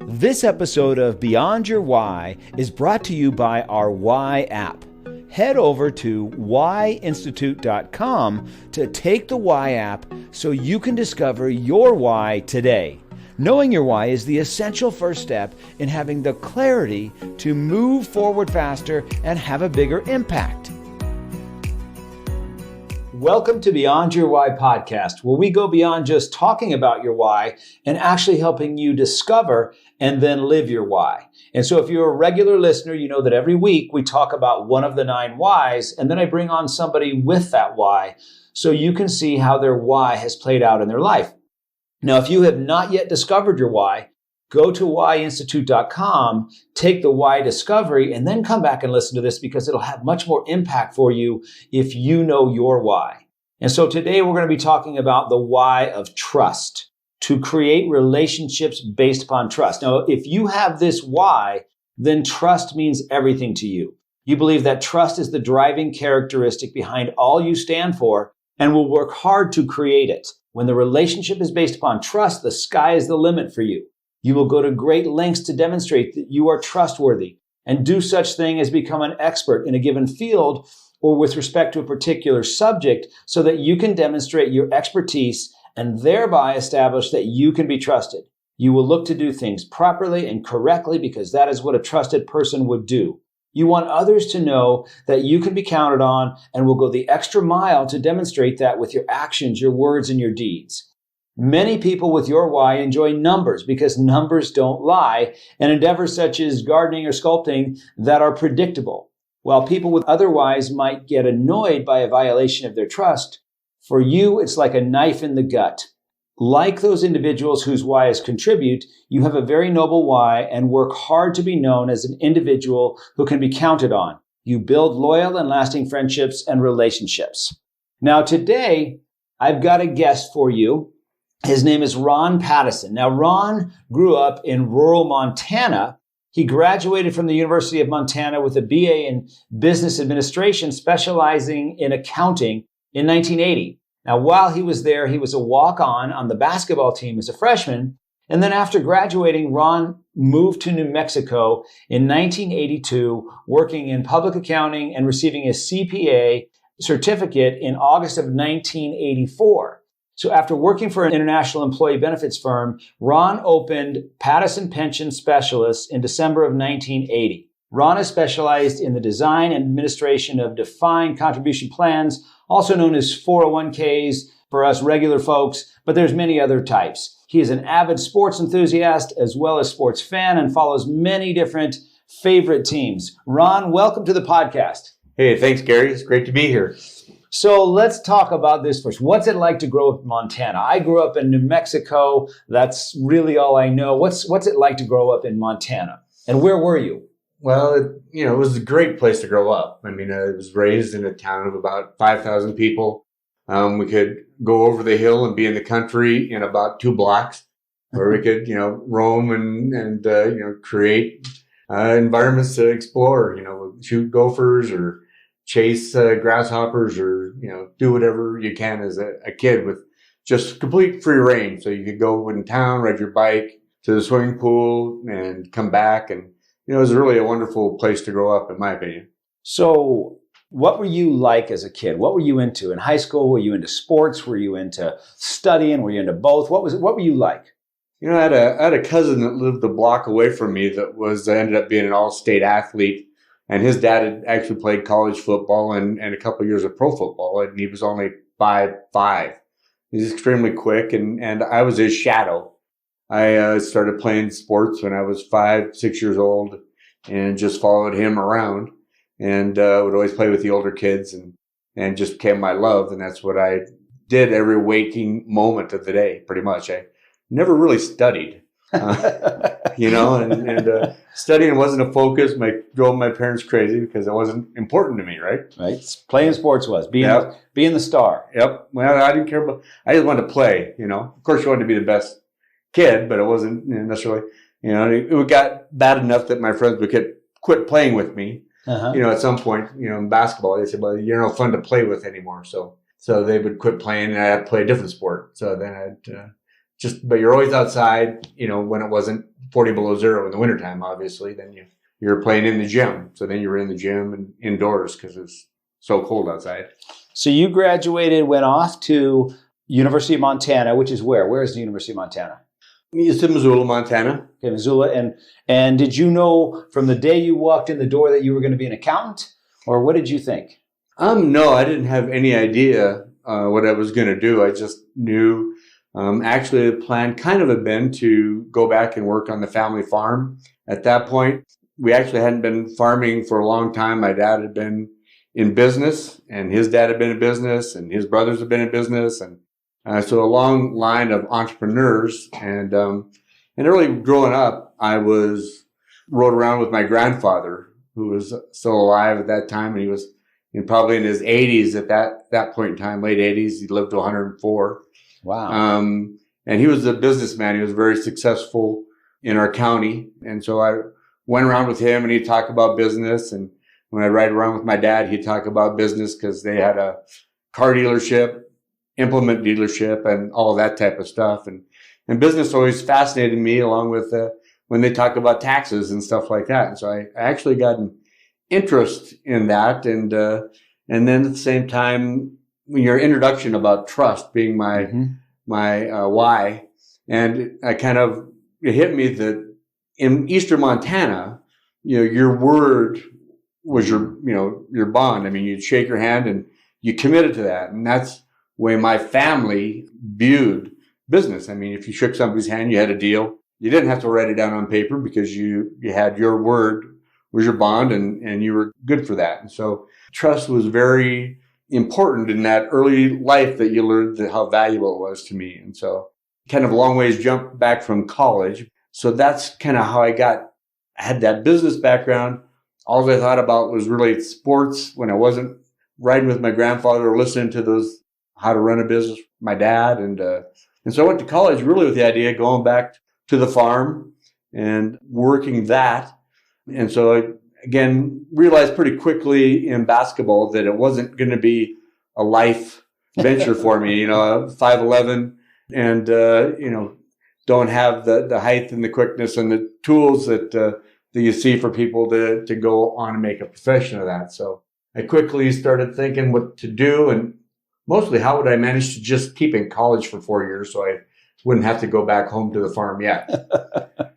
This episode of Beyond Your Why is brought to you by our Why app. Head over to whyinstitute.com to take the Why app so you can discover your why today. Knowing your why is the essential first step in having the clarity to move forward faster and have a bigger impact. Welcome to Beyond Your Why podcast, where we go beyond just talking about your why and actually helping you discover and then live your why. And so if you're a regular listener, you know that every week we talk about one of the 9 whys, and then I bring on somebody with that why so you can see how their why has played out in their life. Now, if you have not yet discovered your why, go to whyinstitute.com, take the why discovery, and then come back and listen to this because it'll have much more impact for you if you know your why. And so today we're going to be talking about the why of trust, to create relationships based upon trust. Now, if you have this why, then trust means everything to you. You believe that trust is the driving characteristic behind all you stand for and will work hard to create it. When the relationship is based upon trust, the sky is the limit for you. You will go to great lengths to demonstrate that you are trustworthy and do such thing as become an expert in a given field or with respect to a particular subject so that you can demonstrate your expertise and thereby establish that you can be trusted. You will look to do things properly and correctly because that is what a trusted person would do. You want others to know that you can be counted on and will go the extra mile to demonstrate that with your actions, your words, and your deeds. Many people with your why enjoy numbers because numbers don't lie, and endeavors such as gardening or sculpting that are predictable. While people with other whys might get annoyed by a violation of their trust, for you, it's like a knife in the gut. Like those individuals whose whys contribute, you have a very noble why and work hard to be known as an individual who can be counted on. You build loyal and lasting friendships and relationships. Now, today, I've got a guest for you. His name is Ron Pattison. Now, Ron grew up in rural Montana. He graduated from the University of Montana with a BA in Business Administration, specializing in accounting in 1980. Now, while he was there, he was a walk-on the basketball team as a freshman. And then after graduating, Ron moved to New Mexico in 1982, working in public accounting and receiving a CPA certificate in August of 1984. So after working for an international employee benefits firm, Ron opened Pattison Pension Specialists in December of 1980. Ron is specialized in the design and administration of defined contribution plans, also known as 401ks for us regular folks, but there's many other types. He is an avid sports enthusiast as well as sports fan and follows many different favorite teams. Ron, welcome to the podcast. Hey, thanks, Gary. It's great to be here. So let's talk about this first. What's it like to grow up in Montana? I grew up in New Mexico. That's really all I know. What's it like to grow up in Montana? And where were you? Well, it was a great place to grow up. I mean, I was raised in a town of about 5,000 people. We could go over the hill and be in the country in about 2 blocks, where we could, roam and create environments to explore. Shoot gophers or chase grasshoppers or, do whatever you can as a kid with just complete free reign. So you could go in town, ride your bike to the swimming pool and come back. And, it was really a wonderful place to grow up, in my opinion. So what were you like as a kid? What were you into in high school? Were you into sports? Were you into studying? Were you into both? What were you like? I had a cousin that lived a block away from me that ended up being an all-state athlete. And his dad had actually played college football and a couple of years of pro football. And he was only 5'5". He's extremely quick. And I was his shadow. I started playing sports when I was 5, 6 years old and just followed him around and would always play with the older kids and just became my love. And that's what I did every waking moment of the day, pretty much. I never really studied. Studying wasn't a focus. Drove my parents crazy because it wasn't important to me, right? Right. Playing sports was being the star. Yep. Well, I didn't care about. I just wanted to play. Of course, you wanted to be the best kid, but it wasn't necessarily. It got bad enough that my friends would quit playing with me. At some point, in basketball, they said, "Well, you're no fun to play with anymore." So they would quit playing, and I'd play a different sport. So then I'd but you're always outside, when it wasn't 40 below zero in the wintertime, obviously, then you're playing in the gym. So then you were in the gym and indoors because it's so cold outside. So you graduated, went off to University of Montana, which is where? Where is the University of Montana? It's in Missoula, Montana. Okay, Missoula. And did you know from the day you walked in the door that you were going to be an accountant? Or what did you think? No, I didn't have any idea what I was going to do. I just knew, actually the plan kind of had been to go back and work on the family farm. At that point, we actually hadn't been farming for a long time. My dad had been in business, and his dad had been in business, and his brothers had been in business. And so a long line of entrepreneurs. And early growing up, I rode around with my grandfather, who was still alive at that time, and he was probably in his 80s at that point in time, late 80s. He lived to 104. Wow. And he was a businessman. He was very successful in our county. And so I went around with him, and he'd talk about business. And when I ride around with my dad, he'd talk about business because they had a car dealership, implement dealership, and all of that type of stuff. And business always fascinated me, along with when they talk about taxes and stuff like that. And so I actually got an interest in that. And then at the same time, when your introduction about trust being my why, and it hit me that in Eastern Montana, your word was your bond. I mean, you'd shake your hand and you committed to that. And that's the way my family viewed business. I mean, if you shook somebody's hand, you had a deal. You didn't have to write it down on paper because you had your word was your bond, and you were good for that. And so trust was very important in that early life that you learned how valuable it was to me. And so kind of a long ways jump back from college. So that's kind of how I had that business background. All I thought about was really sports when I wasn't riding with my grandfather or listening to those how to run a business with my dad. And so I went to college really with the idea of going back to the farm and working that. And so I, again, realized pretty quickly in basketball that it wasn't going to be a life venture for me. 5'11", and don't have the height and the quickness and the tools that you see for people to go on and make a profession of that. So I quickly started thinking what to do, and mostly how would I manage to just keep in college for 4 years so I wouldn't have to go back home to the farm yet.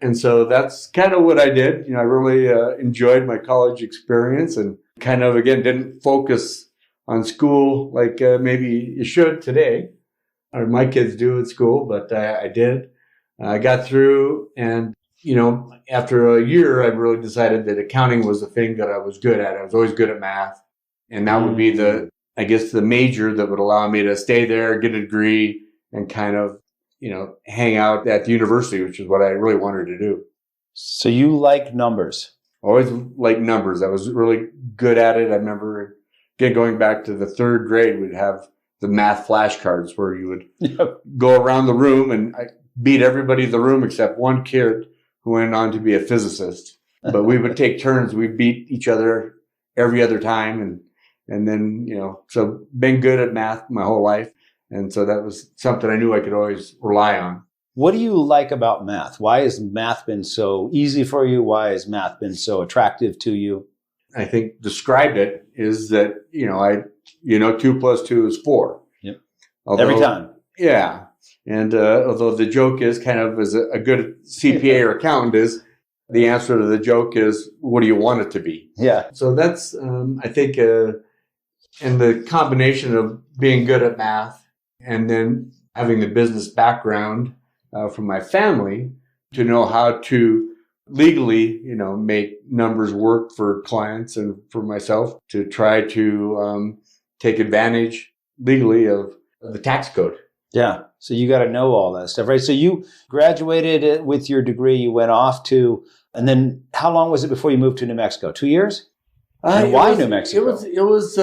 And so that's kind of what I did. I really enjoyed my college experience, and kind of, again, didn't focus on school like maybe you should today, or my kids do at school, but I did. I got through, and, after a year, I really decided that accounting was the thing that I was good at. I was always good at math, and that would be the major that would allow me to stay there, get a degree, and kind of, hang out at the university, which is what I really wanted to do. So you like numbers? Always liked numbers. I was really good at it. I remember, again, going back to the third grade, we'd have the math flashcards where you would go around the room, and I beat everybody in the room except one kid who went on to be a physicist. But we would take turns. We beat each other every other time. And then, so been good at math my whole life. And so that was something I knew I could always rely on. What do you like about math? Why has math been so easy for you? Why has math been so attractive to you? I think described it is that, 2 plus 2 is 4. Yep. Every time. Yeah. And although the joke is kind of, as a good CPA or accountant is, the answer to the joke is, what do you want it to be? Yeah. So that's, I think, and the combination of being good at math and then having the business background from my family to know how to legally, make numbers work for clients and for myself, to try to take advantage legally of the tax code. Yeah. So you got to know all that stuff, right? So you graduated with your degree, you went off to, and then how long was it before you moved to New Mexico? 2 years? And why New Mexico? It was,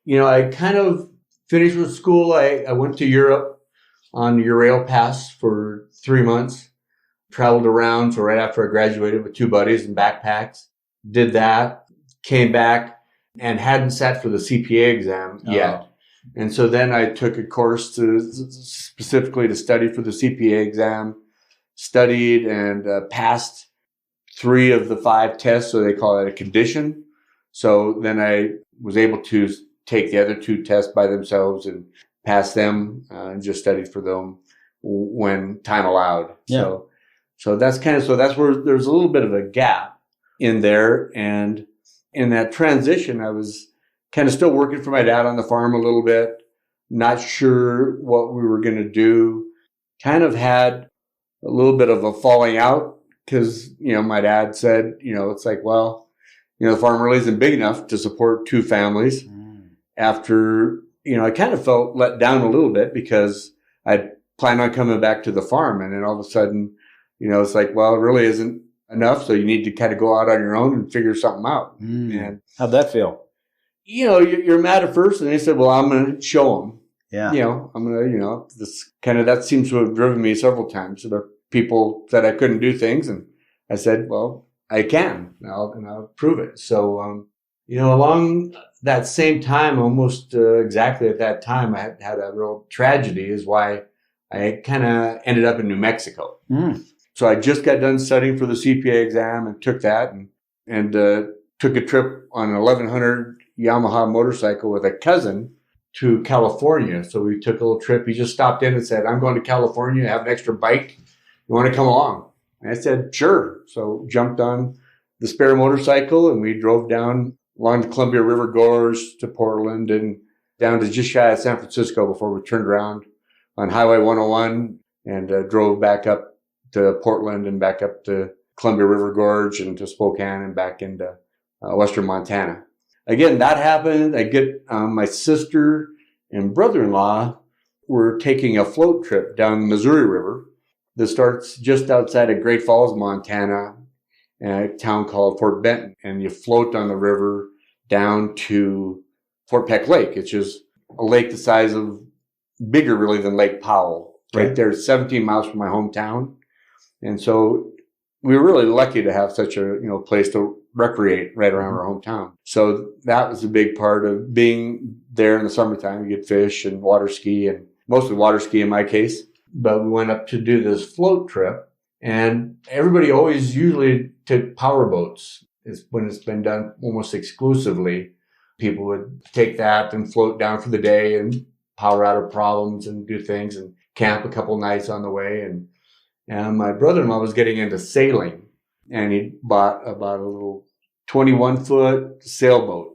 I kind of finished with school. I went to Europe on Eurail Pass for 3 months, traveled around. So right after I graduated with 2 buddies and backpacks, did that, came back and hadn't sat for the CPA exam yet. And so then I took a course specifically to study for the CPA exam, studied and passed 3 of the 5 tests. So they call it a condition. So then I was able to take the other 2 tests by themselves and pass them, and just studied for them when time allowed. Yeah. So that's where there's a little bit of a gap in there. And in that transition, I was kind of still working for my dad on the farm a little bit, not sure what we were going to do. Kind of had a little bit of a falling out because, my dad said, it's like, well, the farm really isn't big enough to support 2 families. After, I kind of felt let down a little bit because I'd planned on coming back to the farm. And then all of a sudden, it's like, well, it really isn't enough. So you need to kind of go out on your own and figure something out. And how'd that feel? You're mad at first. And they said, well, I'm going to show them. Yeah. I'm going to, this kind of, that seems to have driven me several times. So the people said I couldn't do things. And I said, well, I can, and I'll prove it. So, along that same time, almost exactly at that time, I had a real tragedy is why I kind of ended up in New Mexico. So I just got done studying for the CPA exam and took that and took a trip on an 1100 Yamaha motorcycle with a cousin to California. So we took a little trip. He just stopped in and said, I'm going to California, I have an extra bike. You want to come along? And I said, sure. So jumped on the spare motorcycle and we drove down along the Columbia River Gorge to Portland and down to just shy of San Francisco before we turned around on Highway 101 and drove back up to Portland and back up to Columbia River Gorge and to Spokane and back into western Montana. Again, that happened. I get my sister and brother-in-law were taking a float trip down the Missouri River that starts just outside of Great Falls, Montana, a town called Fort Benton. And you float on the river down to Fort Peck Lake. It's just a lake the size of, bigger really than Lake Powell. Right there, 17 miles from my hometown. And so we were really lucky to have such a place to recreate right around our hometown. So that was a big part of being there in the summertime. You get fish and water ski, and mostly water ski in my case. But we went up to do this float trip, and everybody always usually took power boats. When it's been done almost exclusively. People would take that and float down for the day and power out of problems and do things and camp a couple nights on the way. And my brother-in-law was getting into sailing, and he bought about a little 21-foot sailboat.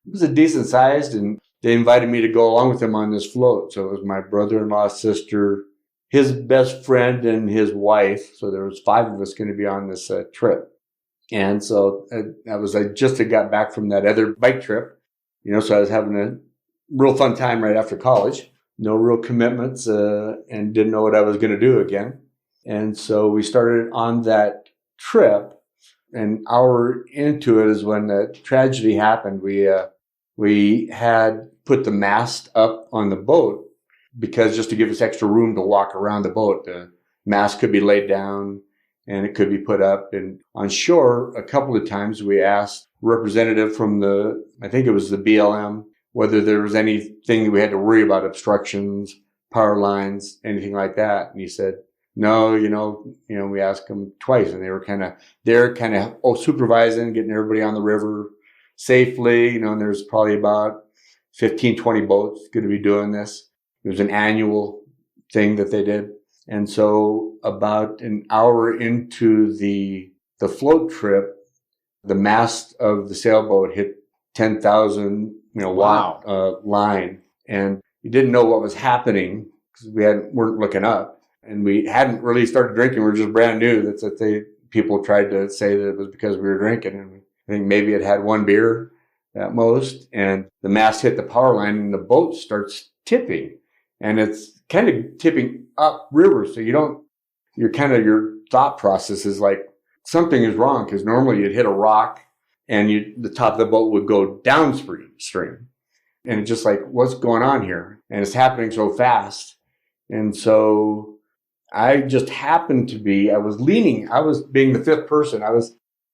It was a decent sized, and they invited me to go along with them on this float. So it was my brother-in-law's sister, his best friend, and his wife. So there was 5 of us going to be on this trip. And so I just had got back from that other bike trip, so I was having a real fun time right after college. No real commitments, and didn't know what I was going to do again. And so we started on that trip. An hour into it is when the tragedy happened. We had put the mast up on the boat because just to give us extra room to walk around the boat. The mast could be laid down and it could be put up. And on shore, a couple of times we asked a representative from I think it was the BLM, whether there was anything that we had to worry about, obstructions, power lines, anything like that. And he said, no, we asked them twice, and they were they're supervising, getting everybody on the river safely, and there's probably about 15, 20 boats going to be doing this. It was an annual thing that they did. And so about an hour into the float trip, the mast of the sailboat hit 10,000, watt line. And you didn't know what was happening because we weren't looking up. And we hadn't really started drinking. We were just brand new. People tried to say that it was because we were drinking. And I think maybe it had 1 beer at most. And the mast hit the power line and the boat starts tipping. And it's kind of tipping upriver. So your thought process is like, something is wrong. Because normally you'd hit a rock and the top of the boat would go downstream. And it's just like, what's going on here? And it's happening so fast. And so I just happened to I was being the 5th person.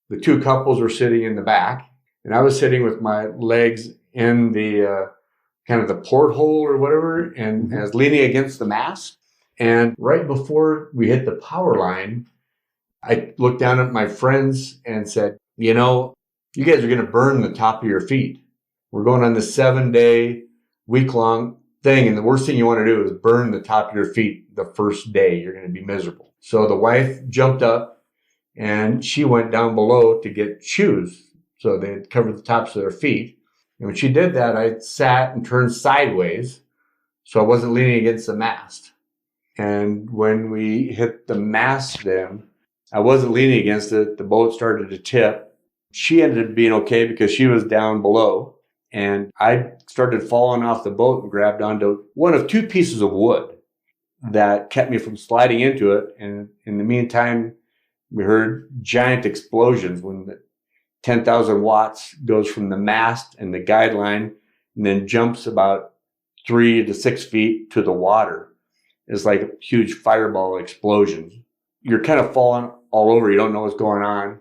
The 2 couples were sitting in the back, and I was sitting with my legs in the kind of the porthole or whatever, and I was leaning against the mast. And right before we hit the power line, I looked down at my friends and said, you know, you guys are going to burn the top of your feet. We're going on this 7-day, week-long thing, and the worst thing you want to do is burn the top of your feet the first day. You're going to be miserable. So the wife jumped up, and she went down below to get shoes. So they had covered the tops of their feet. And when she did that, I sat and turned sideways so I wasn't leaning against the mast. And when we hit the mast then, I wasn't leaning against it. The boat started to tip. She ended up being okay because she was down below. And I started falling off the boat and grabbed onto one of two pieces of wood that kept me from sliding into it. And in the meantime, we heard giant explosions when the 10,000 watts goes from the mast and the guideline and then jumps about 3 to 6 feet to the water. It's like a huge fireball explosion. You're kind of falling all over. You don't know what's going on.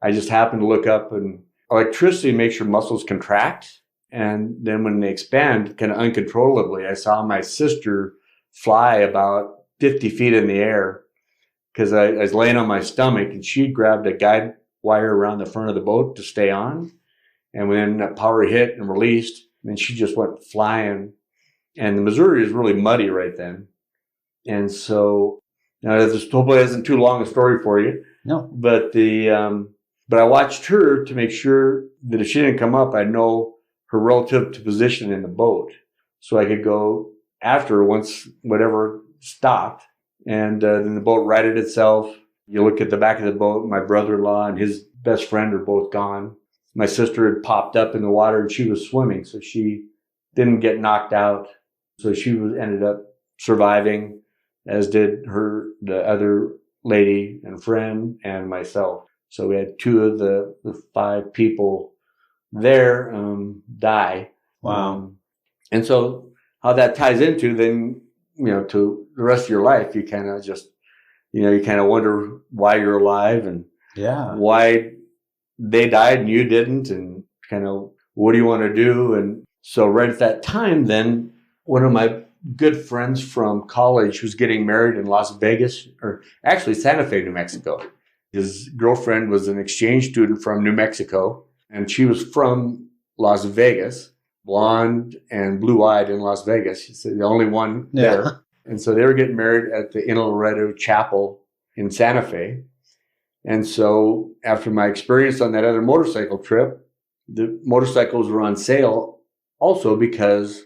I just happened to look up, and electricity makes your muscles contract. And then when they expand kind of uncontrollably, I saw my sister fly about 50 feet in the air because I was laying on my stomach, and she grabbed a guide wire around the front of the boat to stay on. And when that power hit and released, then she just went flying. And the Missouri is really muddy right then. And so, now this hopefully isn't too long a story for you. No. But but I watched her to make sure that if she didn't come up, I'd know her relative to position in the boat, so I could go after her once whatever stopped. And then the boat righted itself. You look at the back of the boat, my brother-in-law and his best friend are both gone. My sister had popped up in the water and she was swimming, so she didn't get knocked out. So she ended up surviving, as did the other lady and friend and myself. So we had 2 of the 5 people there die. Wow. And so how that ties into then, to the rest of your life, you kind of just, you kind of wonder why you're alive and why they died and you didn't, and kind of what do you want to do? And so right at that time, then one of my good friends from college who's getting married in Las Vegas, or actually Santa Fe, New Mexico. His girlfriend was an exchange student from New Mexico, and she was from Las Vegas, blonde and blue-eyed in Las Vegas. She's the only one there. And so they were getting married at the Inner Loretto Chapel in Santa Fe. And so after my experience on that other motorcycle trip, the motorcycles were on sale also because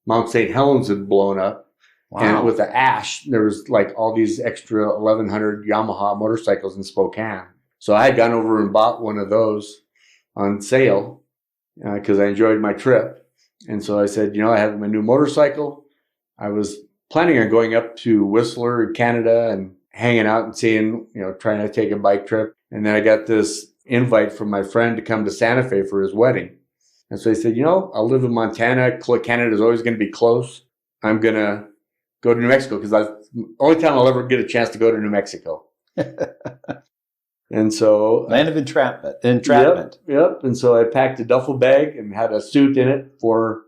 Mount St. Helens had blown up. Wow. And with the ash, there was like all these extra 1,100 Yamaha motorcycles in Spokane. So I had gone over and bought one of those on sale because I enjoyed my trip. And so I said, I have my new motorcycle. I was planning on going up to Whistler, Canada, and hanging out and seeing, trying to take a bike trip. And then I got this invite from my friend to come to Santa Fe for his wedding. And so I said, I'll live in Montana. Canada is always going to be close. I'm going to go to New Mexico because that's the only time I'll ever get a chance to go to New Mexico. And so land of entrapment. Yep. And so I packed a duffel bag and had a suit in it for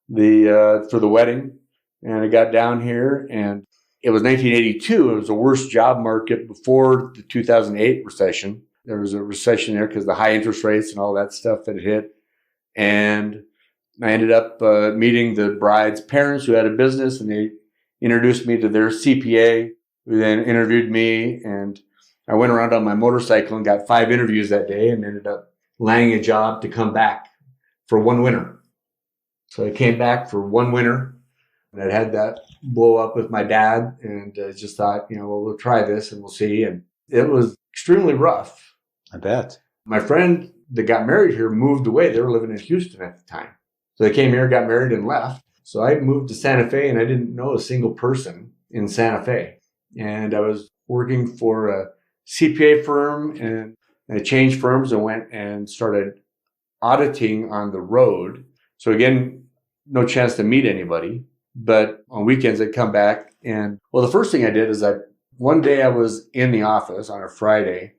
the wedding. And I got down here, and it was 1982. It was the worst job market before the 2008 recession. There was a recession there because the high interest rates and all that stuff that hit. And I ended up meeting the bride's parents who had a business, and they introduced me to their CPA, who then interviewed me. And I went around on my motorcycle and got 5 interviews that day and ended up landing a job to come back for one winter. So I came back for one winter, and I had that blow up with my dad, and just thought, we'll try this and we'll see. And it was extremely rough. I bet. My friend that got married here moved away. They were living in Houston at the time. So they came here, got married, and left. So I moved to Santa Fe, and I didn't know a single person in Santa Fe. And I was working for a CPA firm, and I changed firms and went and started auditing on the road. So again, no chance to meet anybody. But on weekends, I'd come back. And the first thing I did is one day I was in the office on a Friday,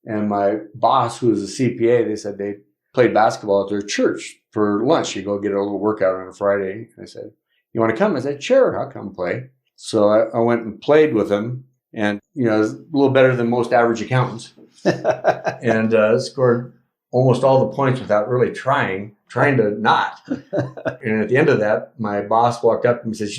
and my boss, who was a CPA, they said they played basketball at their church for lunch. You go get a little workout on a Friday. And I said, you want to come? I said, sure, I'll come play. So I went and played with him, and it was a little better than most average accountants, and scored almost all the points without really trying to not. And at the end of that, my boss walked up and says,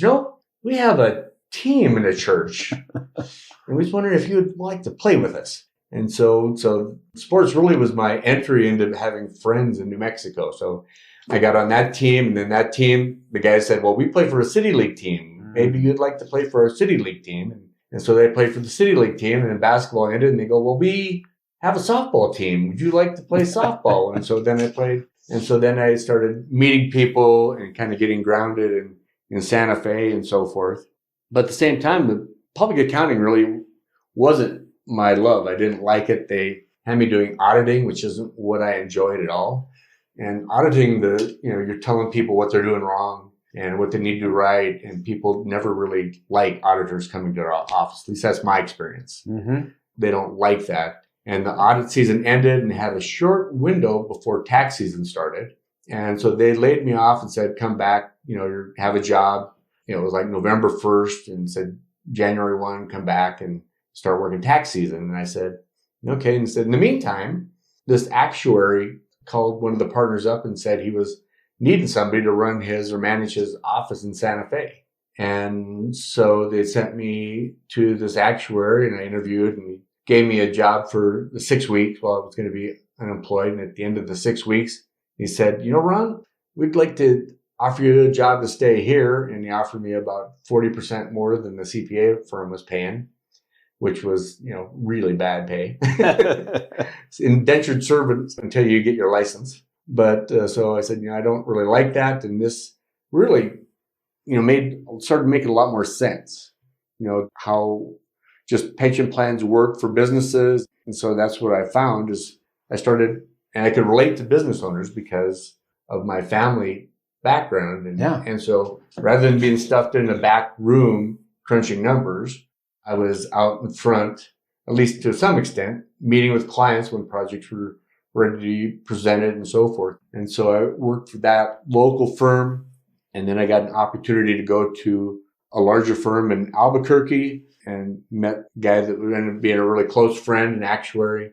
we have a team in the church, and we was wondering if you would like to play with us. And so sports really was my entry into having friends in New Mexico. So I got on that team, and then that team, the guy said, well, we play for a city league team. Maybe you'd like to play for our city league team. And so they played for the city league team, and then basketball ended, and they go, well, we have a softball team. Would you like to play softball? And so then I played. And so then I started meeting people and kind of getting grounded in Santa Fe and so forth. But at the same time, the public accounting really wasn't my love. I didn't like it. They had me doing auditing, which isn't what I enjoyed at all. And auditing, you're telling people what they're doing wrong and what they need to do right. And people never really like auditors coming to their office. At least that's my experience. Mm-hmm. They don't like that. And the audit season ended and had a short window before tax season started. And so they laid me off and said, come back, you have a job. It was like November 1st, and said January 1, come back and start working tax season. And I said, okay. And said, in the meantime, this actuary called one of the partners up and said he was needing somebody to run his or manage his office in Santa Fe. And so they sent me to this actuary, and I interviewed, and he gave me a job for the 6 weeks while I was going to be unemployed. And at the end of the 6 weeks, he said, Ron, we'd like to offer you a job to stay here. And he offered me about 40% more than the CPA firm was paying, which was, really bad pay. It's indentured servants until you get your license. But so I said, I don't really like that. And this really, started making a lot more sense, how just pension plans work for businesses. And so that's what I found is I started, and I could relate to business owners because of my family background. And so rather than being stuffed in a back room crunching numbers, I was out in front, at least to some extent, meeting with clients when projects were ready to be presented and so forth. And so I worked for that local firm. And then I got an opportunity to go to a larger firm in Albuquerque and met a guy that ended up being a really close friend, an actuary.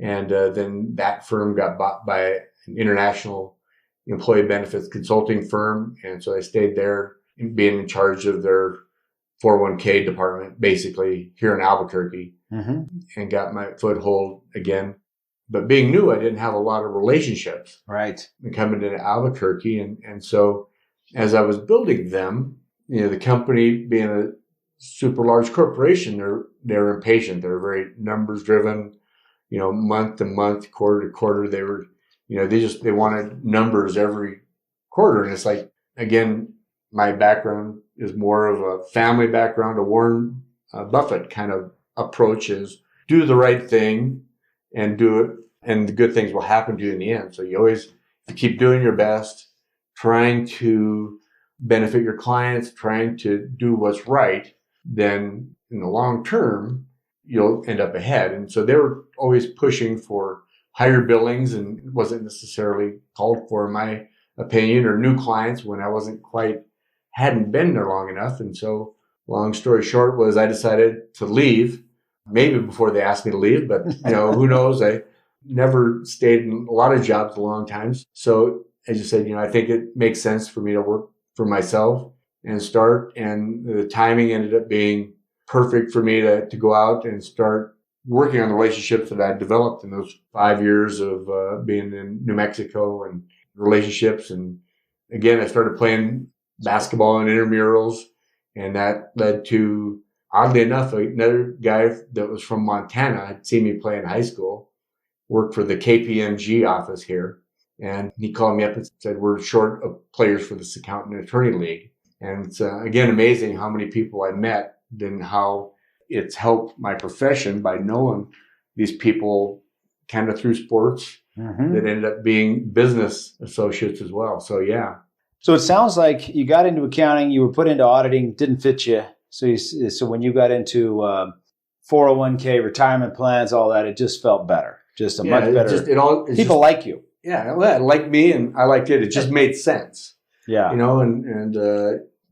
And then that firm got bought by an international employee benefits consulting firm. And so I stayed there, being in charge of their 401k department, basically here in Albuquerque, and got my foothold again. But being new, I didn't have a lot of relationships. Right. Coming to Albuquerque. And so as I was building them, the company being a super large corporation, they're impatient. They're very numbers driven, month to month, quarter to quarter. They were, they wanted numbers every quarter. And it's like, again, my background is more of a family background. A Warren Buffett kind of approach is do the right thing and do it, and the good things will happen to you in the end. So you keep doing your best, trying to benefit your clients, trying to do what's right, then in the long term, you'll end up ahead. And so they were always pushing for higher billings, and it wasn't necessarily called for, in my opinion, or new clients when I hadn't been there long enough. And so long story short was I decided to leave, maybe before they asked me to leave, but who knows? I never stayed in a lot of jobs a long time. So I just said, I think it makes sense for me to work for myself and start. And the timing ended up being perfect for me to go out and start working on the relationships that I developed in those 5 years of being in New Mexico, and relationships. And again, I started playing basketball and intramurals, and that led to, oddly enough, another guy that was from Montana had seen me play in high school, worked for the KPMG office here. And he called me up and said, we're short of players for this accountant attorney league. And it's, again, amazing how many people I met and how it's helped my profession by knowing these people kind of through sports that ended up being business associates as well. So, yeah. So it sounds like you got into accounting, you were put into auditing, didn't fit you. So when you got into 401k, retirement plans, all that, it just felt better. Just a much better. People like you. yeah, well, like me, and I liked it. It just made sense. Yeah. And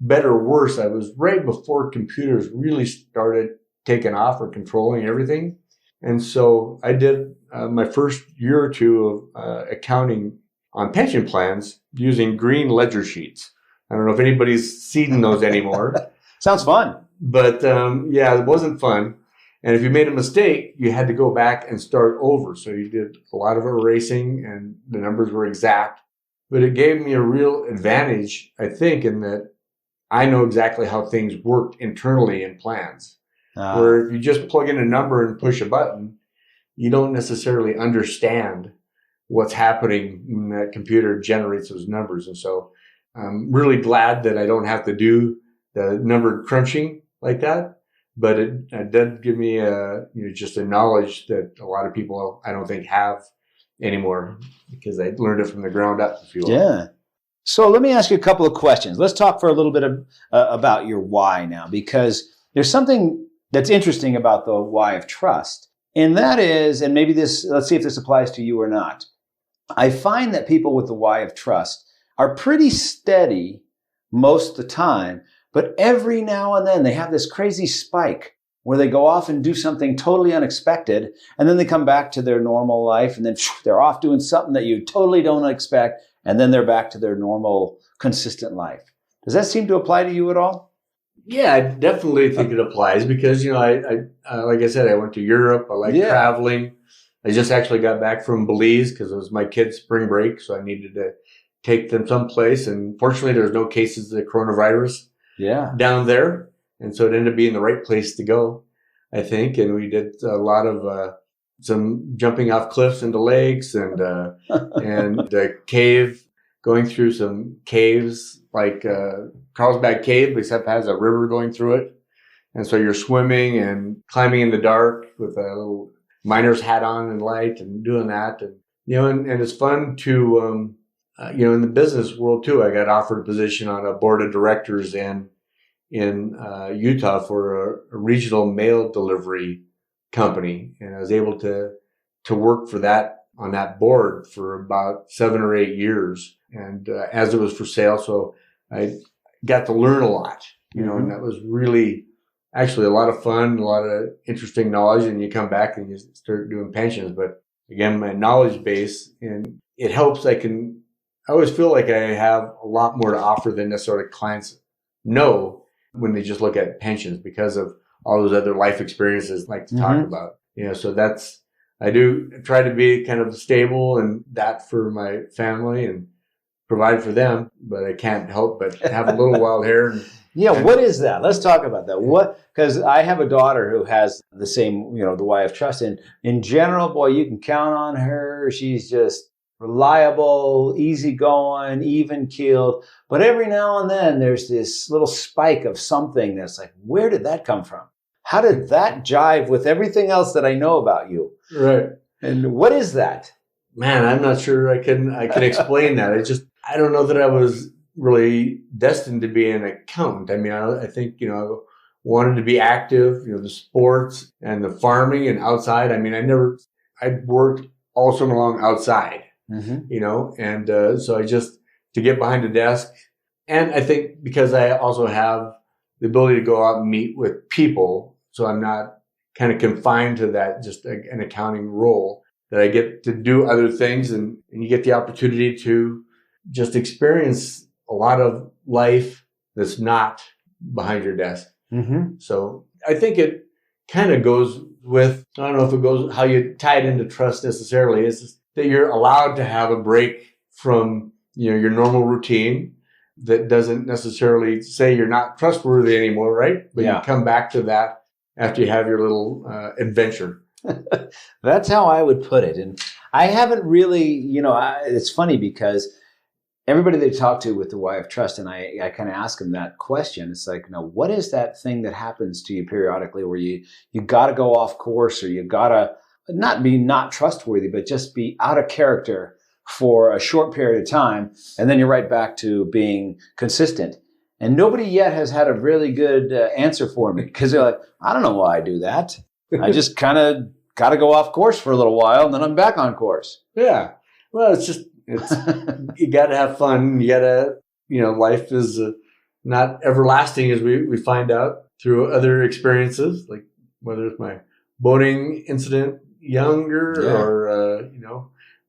better or worse, I was right before computers really started taking off or controlling everything. And so I did my first year or two of accounting on pension plans using green ledger sheets. I don't know if anybody's seen those anymore. Sounds fun. But yeah, it wasn't fun. And if you made a mistake, you had to go back and start over. So you did a lot of erasing and the numbers were exact. But it gave me a real advantage, I think, in that I know exactly how things worked internally in plans. Where if you just plug in a number and push a button, you don't necessarily understand what's happening when that computer generates those numbers. And so I'm really glad that I don't have to do the number crunching like that. But it did give me just a knowledge that a lot of people I don't think have anymore, because I learned it from the ground up, if you will. Yeah. So let me ask you a couple of questions. Let's talk for a little bit about your why now, because there's something that's interesting about the why of trust. And that is, and maybe this, let's see if this applies to you or not. I find that people with the why of trust are pretty steady most of the time, but every now and then they have this crazy spike where they go off and do something totally unexpected, and then they come back to their normal life, and then they're off doing something that you totally don't expect, and then they're back to their normal, consistent life. Does that seem to apply to you at all? Yeah, I definitely think it applies because, I like I said, I went to Europe. I like traveling. I just actually got back from Belize because it was my kids' spring break, so I needed to take them someplace. And fortunately, there's no cases of the coronavirus down there. And so it ended up being the right place to go, I think. And we did a lot of some jumping off cliffs into lakes and the cave, going through some caves like Carlsbad Cave, except has a river going through it. And so you're swimming and climbing in the dark with a little miner's hat on and light and doing that. And, and it's fun to, in the business world too. I got offered a position on a board of directors in Utah for a regional mail delivery company. And I was able to work for that on that board for about 7 or 8 years. And as it was for sale, so I got to learn a lot, and that was really actually a lot of fun, a lot of interesting knowledge. And you come back and you start doing pensions. But again, my knowledge base, and it helps. I always feel like I have a lot more to offer than necessarily clients know when they just look at pensions because of all those other life experiences I like to talk about. So I do try to be kind of stable and that for my family and provide for them, but I can't help but have a little wild hair. What is that? Let's talk about that. Because I have a daughter who has the same, the why of trust. And in general, boy, you can count on her. She's just reliable, easygoing, even-keeled. But every now and then there's this little spike of something that's like, where did that come from? How did that jive with everything else that I know about you? Right. And what is that? Man, I'm not sure I can explain that. I don't know that I was really destined to be an accountant. I mean, I think, I wanted to be active, the sports and the farming and outside. I mean, I worked all summer long outside, and so to get behind a desk. And I think because I also have the ability to go out and meet with people, so I'm not kind of confined to that, just an accounting role, that I get to do other things and you get the opportunity to just experience a lot of life that's not behind your desk. So I think it kind of goes with, I don't know if it goes how you tie it into trust necessarily, is just that you're allowed to have a break from your normal routine that doesn't necessarily say you're not trustworthy anymore, right? But you come back to that after you have your little adventure. That's how I would put it. And I haven't really, it's funny because everybody they talk to with the why of trust, and I kind of ask them that question. It's like, what is that thing that happens to you periodically where you got to go off course, or you got to not be not trustworthy, but just be out of character for a short period of time, and then you're right back to being consistent. And nobody yet has had a really good answer for me, because they're like, I don't know why I do that. I just kind of got to go off course for a little while, and then I'm back on course. Yeah. Well, you got to have fun. You got to, life is not everlasting, as we find out through other experiences, like whether it's my boating incident younger or,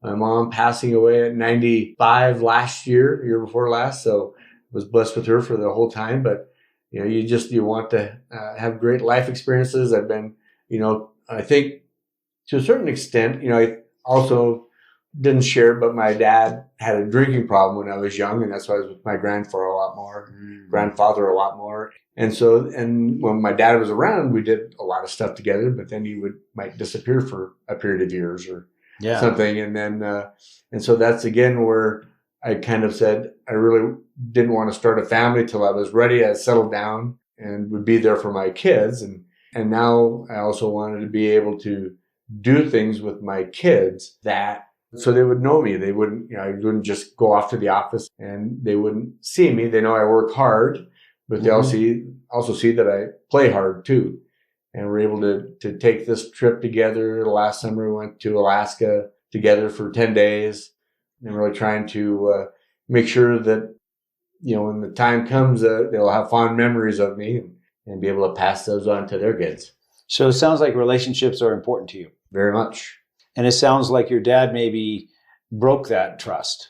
my mom passing away at 95 year before last. So I was blessed with her for the whole time. But, you want to have great life experiences. I've been, I think to a certain extent, I also didn't share, but my dad had a drinking problem when I was young, and that's why I was with my grandfather a lot more. And so, and when my dad was around, we did a lot of stuff together, but then he might disappear for a period of years or something. And then, and so that's again where I kind of said, I really didn't want to start a family till I was ready. I settled down and would be there for my kids. And now I also wanted to be able to do things with my kids so they would know me. They wouldn't, I wouldn't just go off to the office and they wouldn't see me. They know I work hard, but they also see that I play hard too. And we're able to take this trip together. Last summer, we went to Alaska together for 10 days and really trying to make sure that, when the time comes, they'll have fond memories of me and be able to pass those on to their kids. So it sounds like relationships are important to you. Very much. And it sounds like your dad maybe broke that trust.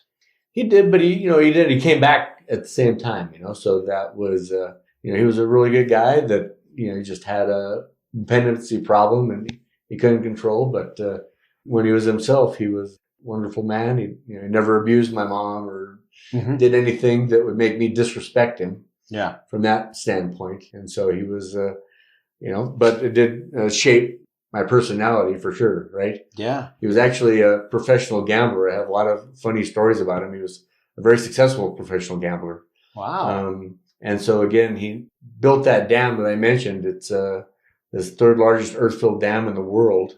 He did, but he did. He came back at the same time, so that was, he was a really good guy that, he just had a dependency problem and he couldn't control. But when he was himself, he was a wonderful man. He never abused my mom or did anything that would make me disrespect him. Yeah. From that standpoint. And so he was, but it did shape my personality for sure, right? Yeah. He was actually a professional gambler. I have a lot of funny stories about him. He was a very successful professional gambler. Wow. And so again, he built that dam that I mentioned. It's this third largest earth-filled dam in the world.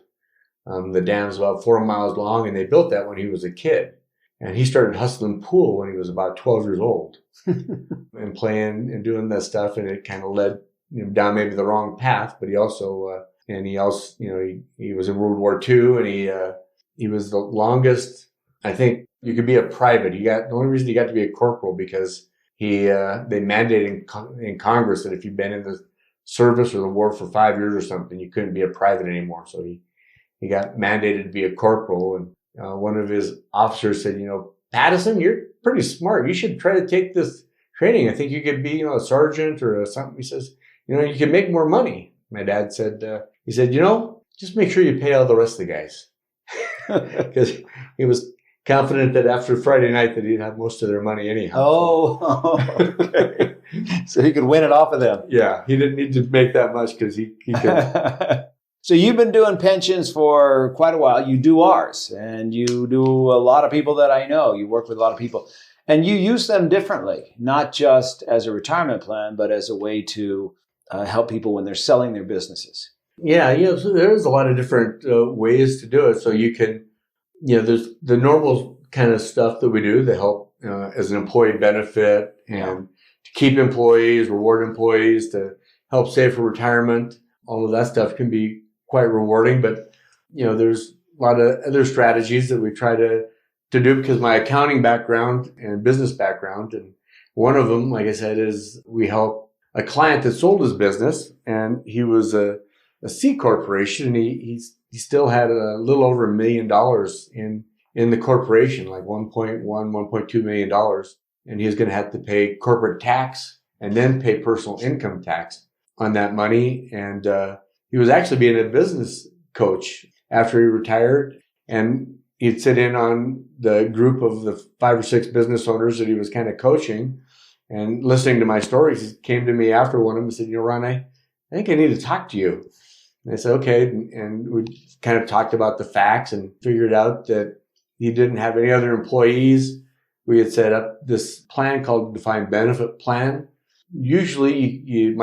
The dam's about 4 miles long, and they built that when he was a kid. And he started hustling pool when he was about 12 years old and playing and doing that stuff. And it kind of led down maybe the wrong path, but he also, he was in World War II, and he was the longest. I think you could be a private. The only reason he got to be a corporal because they mandated in Congress that if you've been in the service or the war for 5 years or something, you couldn't be a private anymore. So he got mandated to be a corporal, and one of his officers said, Pattison, you're pretty smart. You should try to take this training. I think you could be, a sergeant or something. He says, you can make more money. My dad said, just make sure you pay all the rest of the guys. Because he was confident that after Friday night that he'd have most of their money anyhow. Okay. So he could win it off of them. Yeah, he didn't need to make that much because he could. So you've been doing pensions for quite a while. You do ours, and you do a lot of people that I know. You work with a lot of people, and you use them differently, not just as a retirement plan, but as a way to help people when they're selling their businesses. Yeah, so there's a lot of different ways to do it. So you can, there's the normal kind of stuff that we do to help as an employee benefit and to keep employees, reward employees, to help save for retirement. All of that stuff can be quite rewarding, but there's a lot of other strategies that we try to do because my accounting background and business background, and one of them, like I said, is we help a client that sold his business, and he was a C corporation, and he still had a little over $1 million in the corporation, like $1.2 million, and he was going to have to pay corporate tax and then pay personal income tax on that money. And he was actually being a business coach after he retired, and he'd sit in on the group of the 5 or 6 business owners that he was kind of coaching and listening to my stories. He came to me after one of them and said, Ron, I think I need to talk to you. And I said, okay. And we kind of talked about the facts and figured out that he didn't have any other employees. We had set up this plan called Defined Benefit Plan. Usually you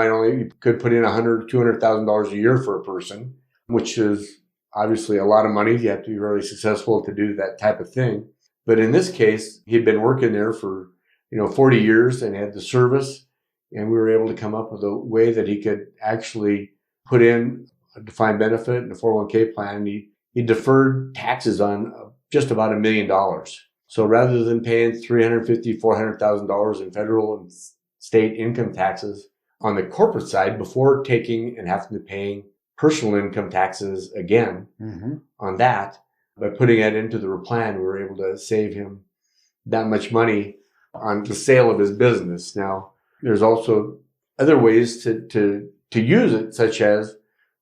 could put in $100,000, $200,000 a year for a person, which is obviously a lot of money. You have to be really successful to do that type of thing. But in this case, he'd been working there for 40 years and had the service, and we were able to come up with a way that he could actually put in a defined benefit and a 401k plan. He deferred taxes on just about $1 million. So rather than paying $350,000, $400,000 in federal and state income taxes on the corporate side before taking and having to pay personal income taxes again on that, by putting that into the plan, we were able to save him that much money on the sale of his business. Now, there's also other ways to use it, such as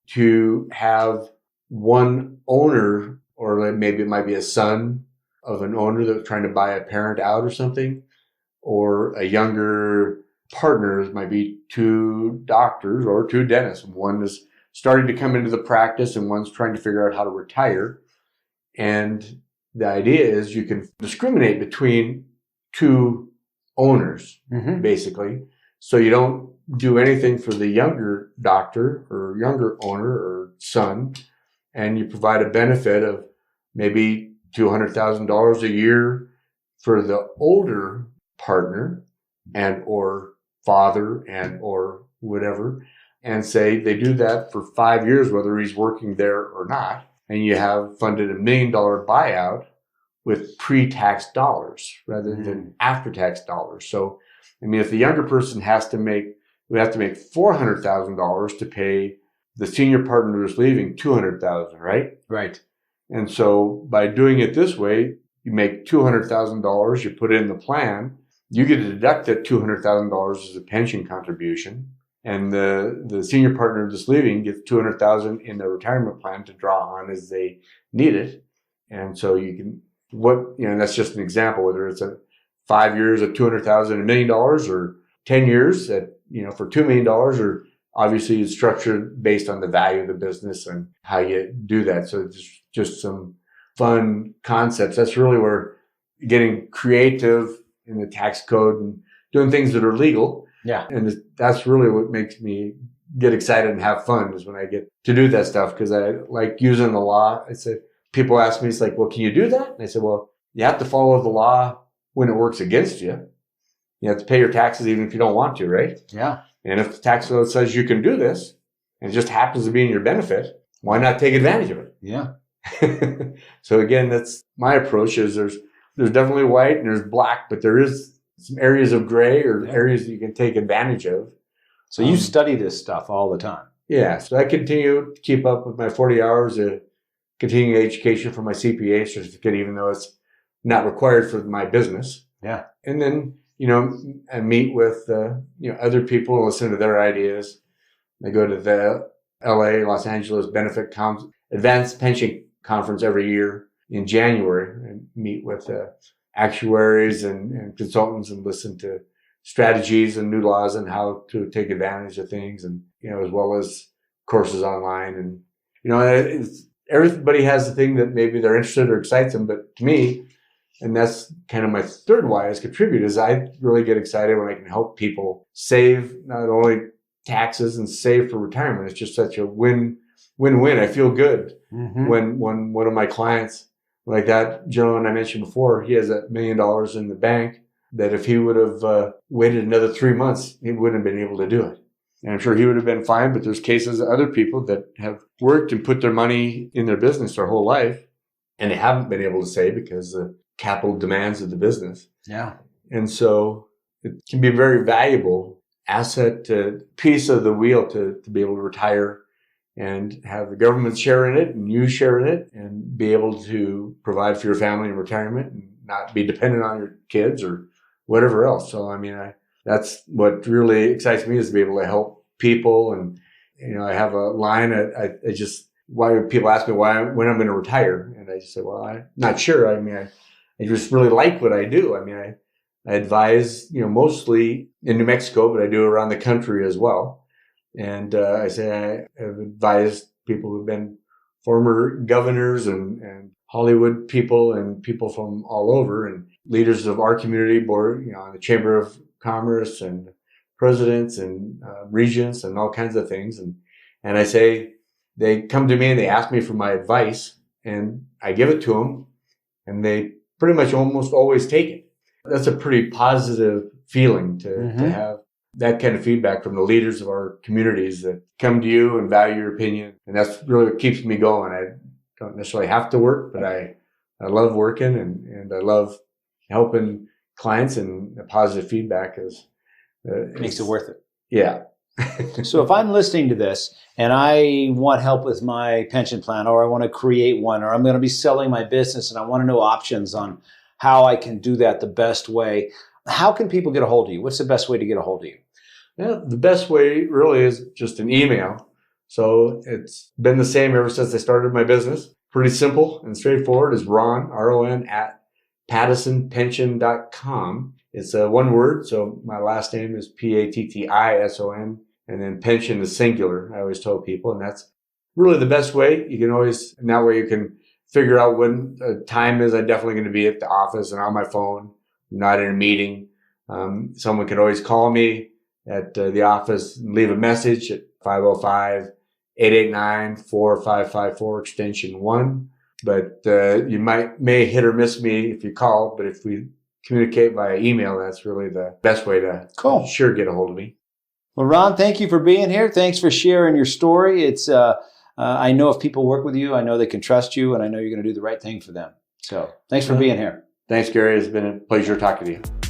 to have one owner, or maybe it might be a son of an owner that's trying to buy a parent out or something, or a younger partner. It might be two doctors or two dentists. One is starting to come into the practice and one's trying to figure out how to retire. And the idea is you can discriminate between two owners, basically. So you don't do anything for the younger doctor or younger owner or son, and you provide a benefit of maybe $200,000 a year for the older partner and or father and or whatever, and say they do that for 5 years, whether he's working there or not. And you have funded $1 million buyout with pre-tax dollars rather than after-tax dollars. So, I mean, if the younger person we have to make $400,000 to pay the senior partner who's leaving $200,000, right? Right. And so by doing it this way, you make $200,000, you put it in the plan, you get to deduct that $200,000 as a pension contribution. And the senior partner that's leaving gets $200,000 in the retirement plan to draw on as they need it. And so you can, that's just an example, whether it's a 5 years at $200,000, $1 million, or 10 years at, for $2 million, or obviously it's structured based on the value of the business and how you do that. So it's just some fun concepts. That's really where getting creative in the tax code and doing things that are legal. Yeah. And that's really what makes me get excited and have fun, is when I get to do that stuff, because I like using the law. I said, people ask me, it's like, well, can you do that? And I said, well, you have to follow the law when it works against you. You have to pay your taxes even if you don't want to, right? Yeah. And if the tax code says you can do this, and it just happens to be in your benefit, why not take advantage of it? Yeah. So again, that's my approach. Is there's definitely white and there's black, but there is some areas of gray, or areas that you can take advantage of. So you study this stuff all the time. Yeah. So I continue to keep up with my 40 hours of continuing education for my CPA certificate, even though it's not required for my business. Yeah. And then, I meet with, other people and listen to their ideas. I go to the LA, Los Angeles Benefit Advanced Pension Conference every year in January, and meet with actuaries and consultants and listen to strategies and new laws and how to take advantage of things, and, as well as courses online. And, everybody has the thing that maybe they're interested or excites them, but to me, and that's kind of my third why is contribute, is I really get excited when I can help people save not only taxes and save for retirement. It's just such a win-win. I feel good when one of my clients, like that gentleman I mentioned before, he has $1 million in the bank, that if he would have waited another 3 months, he wouldn't have been able to do it. And I'm sure he would have been fine, but there's cases of other people that have worked and put their money in their business their whole life, and they haven't been able to save because the capital demands of the business. Yeah. And so it can be a very valuable asset, piece of the wheel to be able to retire and have the government share in it and you share in it, and be able to provide for your family in retirement and not be dependent on your kids or whatever else. So, that's what really excites me, is to be able to help people. And, I have a line, why people ask me when I'm going to retire. And I just say, well, I'm not sure. I just really like what I do. I advise, mostly in New Mexico, but I do around the country as well. And I say I have advised people who've been former governors and Hollywood people and people from all over, and leaders of our community board, the Chamber of Commerce and presidents and regents and all kinds of things. And I say, they come to me and they ask me for my advice, and I give it to them, and they pretty much almost always take it. That's a pretty positive feeling to have that kind of feedback from the leaders of our communities that come to you and value your opinion. And that's really what keeps me going. I don't necessarily have to work, but I I love working and I love helping clients, and the positive feedback makes it worth it. Yeah. So if I'm listening to this and I want help with my pension plan, or I want to create one, or I'm going to be selling my business and I want to know options on how I can do that the best way, how can people get a hold of you? What's the best way to get a hold of you? Yeah, the best way really is just an email. So it's been the same ever since I started my business. Pretty simple and straightforward. Is Ron, R-O-N, at pattisonpension.com. It's one word. So my last name is Pattison, and then pension is singular. I always tell people, and that's really the best way. You can always, and that way you can figure out when the time is. I'm definitely going to be at the office and on my phone, not in a meeting. Someone can always call me at the office and leave a message at 505-889-4554 extension 1. But you may hit or miss me if you call, but if we communicate via email, that's really the best way to sure get a hold of me. Well, Ron, thank you for being here. Thanks for sharing your story. It's I know if people work with you, I know they can trust you, and I know you're going to do the right thing for them. So thanks for being here. Thanks, Gary. It's been a pleasure talking to you.